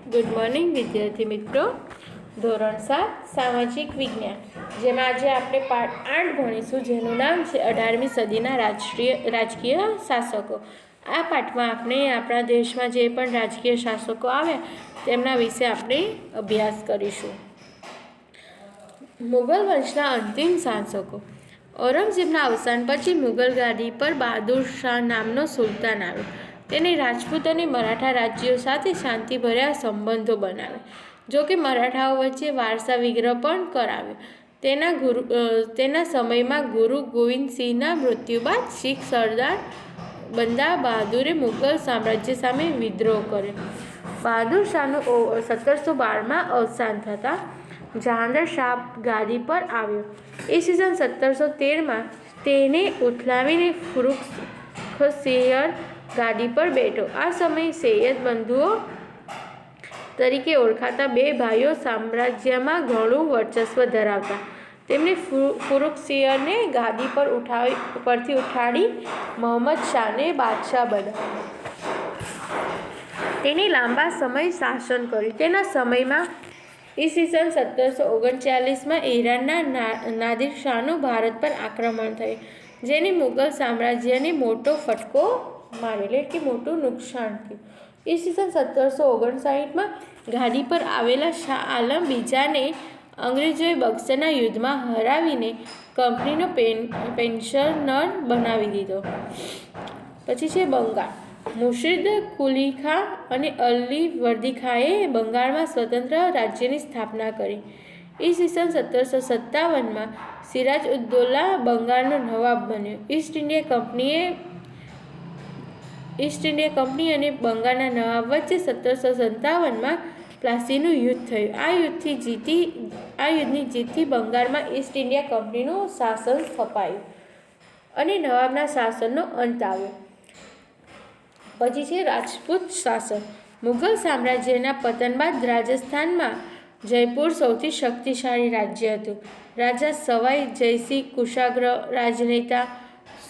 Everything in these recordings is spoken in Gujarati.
ગુડ મોર્નિંગ વિદ્યાર્થી મિત્રો. ધોરણ 7 સામાજિક વિજ્ઞાન, જેમાં આજે આપણે પાઠ 8 ભણીશું, જેનું નામ છે 18મી સદીના રાજકીય શાસકો. આ પાઠમાં આપણે આપણા દેશમાં જે પણ રાજકીય શાસકો આવ્યા તેમના વિશે આપણે અભ્યાસ કરીશું. મુગલ વંશના અંતિમ શાસકો. ઔરંગઝેબના અવસાન પછી મુગલ ગાદી પર બહાદુર શાહ નામનો સુલતાન આવ્યો. તેને રાજપૂત અને મરાઠા રાજ્યો સાથે શાંતિભર્યા સંબંધો બનાવ્યા. જો કે મરાઠાઓ વચ્ચે વારસા વિગ્રહ પણ કરાવ્યો. તેના સમયમાં ગુરુ ગોવિંદસિંહના મૃત્યુ બાદ શીખ સરદાર બંદા બહાદુરે મુગલ સામ્રાજ્ય સામે વિદ્રોહ કર્યો. બહાદુર શાહનું 1712માં અવસાન થતાં જહાંગીર શાહ ગાદી પર આવ્યો. ઈસવીસન 1713માં તેને ઉથલાવીને ફુરુખસિયર ગાદી પર બેઠો. આ સમયે સૈયદ બંધુઓ તરીકે ઓળખાતા બે ભાઈઓ સામ્રાજ્યમાં ઘણું વર્ચસ્વ ધરાવતા. તેમણે ફુરુખસિયરને ગાદી પરથી ઉઠાડી મહમ્મદ શાહને બાદશાહ બનાવ્યો. તેને લાંબા સમય શાસન કર્યું. તેના સમયમાં ઈસવીસન 1739માં ઈરાનના નાદિર શાહનું ભારત પર આક્રમણ થયું, જેને મુગલ સામ્રાજ્યને મોટો ફટકો મારેલો કે મોટું નુકસાન થયું. ઈસવીસન 1759માં ગાદી પર આવેલા શાહ આલમ બીજાને અંગ્રેજોએ બક્સરના યુદ્ધમાં હરાવીને કંપનીનો પેન્શનર બનાવી દીધો. પછી છે બંગાળ. મુર્શિદ કુલી ખાં અને અલી વર્દી ખાંએ બંગાળમાં સ્વતંત્ર રાજ્યની સ્થાપના કરી. ઈસવીસન 1757માં સિરાજ ઉદ્દૌલા બંગાળનો નવાબ બન્યો. ઈસ્ટ ઇન્ડિયા કંપની અને બંગાળના નવાબ વચ્ચે 1757માં પ્લાસીનું યુદ્ધ થયું. આ યુદ્ધની જીતથી બંગાળમાં ઈસ્ટ ઇન્ડિયા કંપનીનું શાસન સ્થપાયું અને નવાબના શાસનનો અંત આવ્યો. પછી છે રાજપૂત શાસન. મુગલ સામ્રાજ્યના પતન બાદ રાજસ્થાનમાં જયપુર સૌથી શક્તિશાળી રાજ્ય હતું. રાજા સવાઈ જયસિંહ કુશાગ્ર રાજનેતા,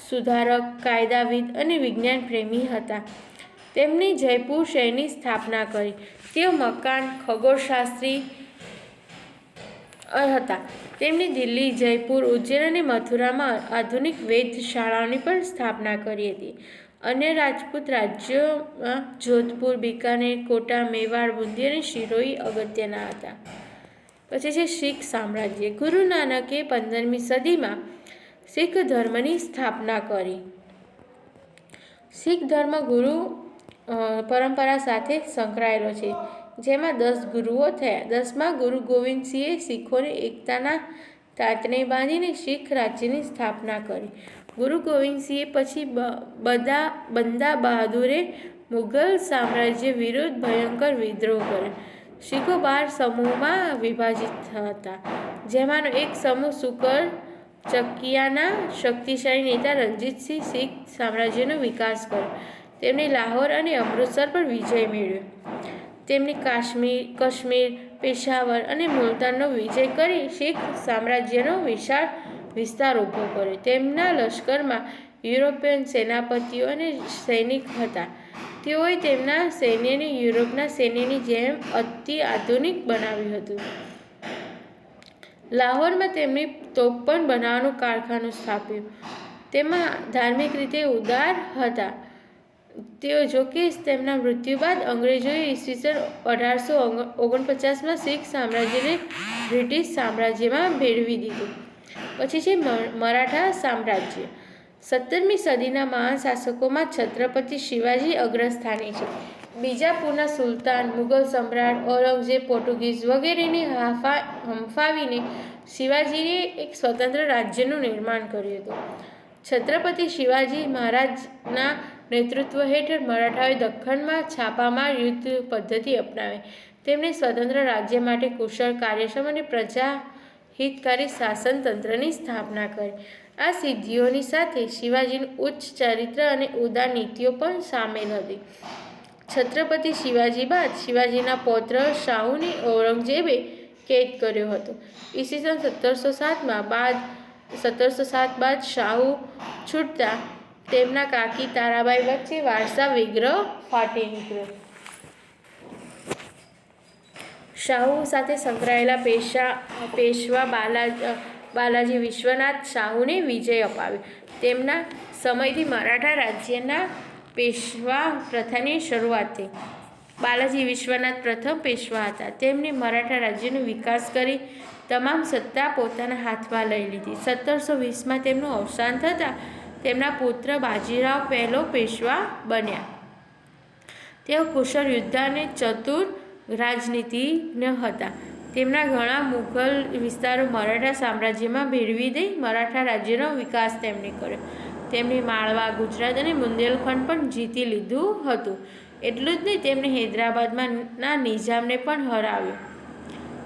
સુધારક, કાયદાવિદ અને વિજ્ઞાન પ્રેમી હતા. તેમણે જયપુર શહેરની સ્થાપના કરી. તેઓ મકાન ખગોળશાસ્ત્રી હતા. તેમણે દિલ્હી, જયપુર, ઉજ્જૈન અને મથુરામાં આધુનિક વેધશાળાઓની પણ સ્થાપના કરી હતી. અન્ય રાજપૂત રાજ્યોમાં જોધપુર, બિકાનેર, કોટા, મેવાડ, બુંદી અને સિરોહી અગત્યના હતા. પછી છે શીખ સામ્રાજ્ય. ગુરુ નાનકે 15મી સદીમાં શીખ ધર્મની સ્થાપના કરી. શીખ ધર્મ ગુરુ પરંપરા સાથે સંકળાયેલો છે, જેમાં 10 ગુરુઓ થયા. 10મા ગુરુ ગોવિંદસિંહે શીખોને એકતાના તાંતણે બાંધીને શીખ રાજ્યની સ્થાપના કરી. ગુરુ ગોવિંદસિંહ પછી બંદા બહાદુરે મુગલ સામ્રાજ્ય વિરુદ્ધ ભયંકર વિદ્રોહ કર્યો. શીખો 12 સમૂહમાં વિભાજિત હતા, જેમાંનો એક સમૂહ સુકર ચકિયાના શક્તિશાળી નેતા રણજીતસિંહ શીખ સામ્રાજ્યનો વિકાસ કર્યો. તેમણે લાહોર અને અમૃતસર પર વિજય મેળવ્યો. તેમણે કાશ્મીર, પેશાવર અને મુલતાનનો વિજય કરી શીખ સામ્રાજ્યનો વિશાળ વિસ્તાર ઊભો કર્યો. તેમના લશ્કરમાં યુરોપિયન સેનાપતિઓ અને સૈનિક હતા. તેઓએ તેમના સૈન્યને યુરોપના સૈન્યની જેમ અતિ આધુનિક બનાવ્યું હતું. લાહોરમાં તેમણે તોપ પણ બનાવવાનું કારખાનું સ્થાપ્યું. તેમાં ધાર્મિક રીતે ઉદાર હતા તેઓ. જોકે તેમના મૃત્યુ બાદ અંગ્રેજોએ ઈસવીસન 1849માં શીખ સામ્રાજ્યને બ્રિટિશ સામ્રાજ્યમાં ભેળવી દીધું. પછી છે મરાઠા સામ્રાજ્ય. 17મી સદીના મહાન શાસકોમાં છત્રપતિ શિવાજી અગ્રસ્થાને છે. બીજાપુરના સુલતાન, મુગલ સમ્રાટ ઔરંગઝેબ, પોર્ટુગીઝ વગેરેને હંફાવીને શિવાજીએ એક સ્વતંત્ર રાજ્યનું નિર્માણ કર્યું હતું. છત્રપતિ શિવાજી મહારાજના નેતૃત્વ હેઠળ મરાઠાઓએ દખ્ખણમાં છાપામાર યુદ્ધ પદ્ધતિ અપનાવી. તેમણે સ્વતંત્ર રાજ્ય માટે કુશળ, કાર્યક્ષમ અને પ્રજાહિતકારી શાસન તંત્રની સ્થાપના કરી. આ સિદ્ધિઓની સાથે શિવાજીનું ઉચ્ચ ચરિત્ર અને ઉદાર નીતિઓ પણ સામેલ હતી. છત્રપતિ શિવાજી બાદ શિવાજીના પૌત્ર શાહુને ઔરંગઝેબે કેદ કર્યો હતો. ઈસવીસન 1707 બાદ શાહુ છૂટતા તેમના કાકી તારાબાઈ વચ્ચે વારસા વિગ્રહ ફાટી નીકળ્યો. શાહુ સાથે સંકળાયેલા પેશવા બાલાજી વિશ્વનાથ શાહુને વિજય અપાવ્યો. તેમના સમયથી મરાઠા રાજ્યના પેશવા પ્રથાની શરૂઆત થઈ. બાલાજી વિશ્વનાથ પ્રથમ પેશવા હતા. તેમણે મરાઠા રાજ્યનો વિકાસ કરી તમામ સત્તા પોતાના હાથમાં લઈ લીધી. 1720માં તેમનું અવસાન થતાં તેમના પુત્ર બાજીરાવ પહેલો પેશવા બન્યા. તેઓ કુશળ યોદ્ધા અને ચતુર રાજનીતિજ્ઞ હતા. તેમના ઘણા મુઘલ વિસ્તારો મરાઠા સામ્રાજ્યમાં ભેળવી દઈ મરાઠા રાજ્યનો વિકાસ તેમણે કર્યો. તેમણે માળવા, ગુજરાત અને બુંદેલખંડ પણ જીતી લીધું હતું. એટલું જ નહીં, તેમણે હૈદરાબાદના નિઝામને પણ હરાવ્યો.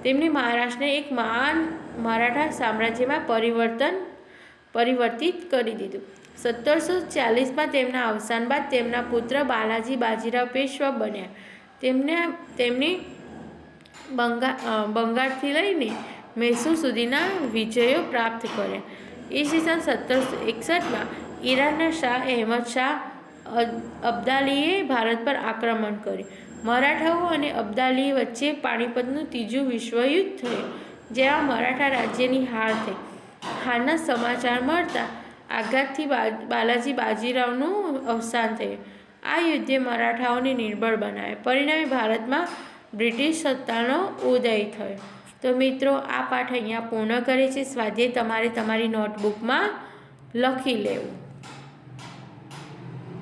તેમણે મહારાષ્ટ્રને એક મહાન મરાઠા સામ્રાજ્યમાં પરિવર્તિત કરી દીધું. 1740માં તેમના અવસાન બાદ તેમના પુત્ર બાલાજી બાજીરાવ પેશવા બન્યા. તેમણે બંગાળથી લઈને મૈસૂર સુધીના વિજયો પ્રાપ્ત કર્યા. ઈસવીસન 1761માં ઈરાનના શાહ અહેમદ શાહ અબ્દાલીએ ભારત પર આક્રમણ કર્યું. મરાઠાઓ અને અબ્દાલી વચ્ચે પાણીપતનું ત્રીજું વિશ્વયુદ્ધ થયું, જેમાં મરાઠા રાજ્યની હાર થઈ. હારના સમાચાર મળતા આઘાતથી બાલાજી બાજીરાવનું અવસાન થયું. આ યુદ્ધે મરાઠાઓને નિર્બળ બનાવ્યા. પરિણામે ભારતમાં બ્રિટિશ સત્તાનો ઉદય થયો. તો મિત્રો, આ પાઠ અહીંયા પૂર્ણ કરે છે. સ્વાધ્યાય તમારે તમારી નોટબુકમાં લખી લેવું.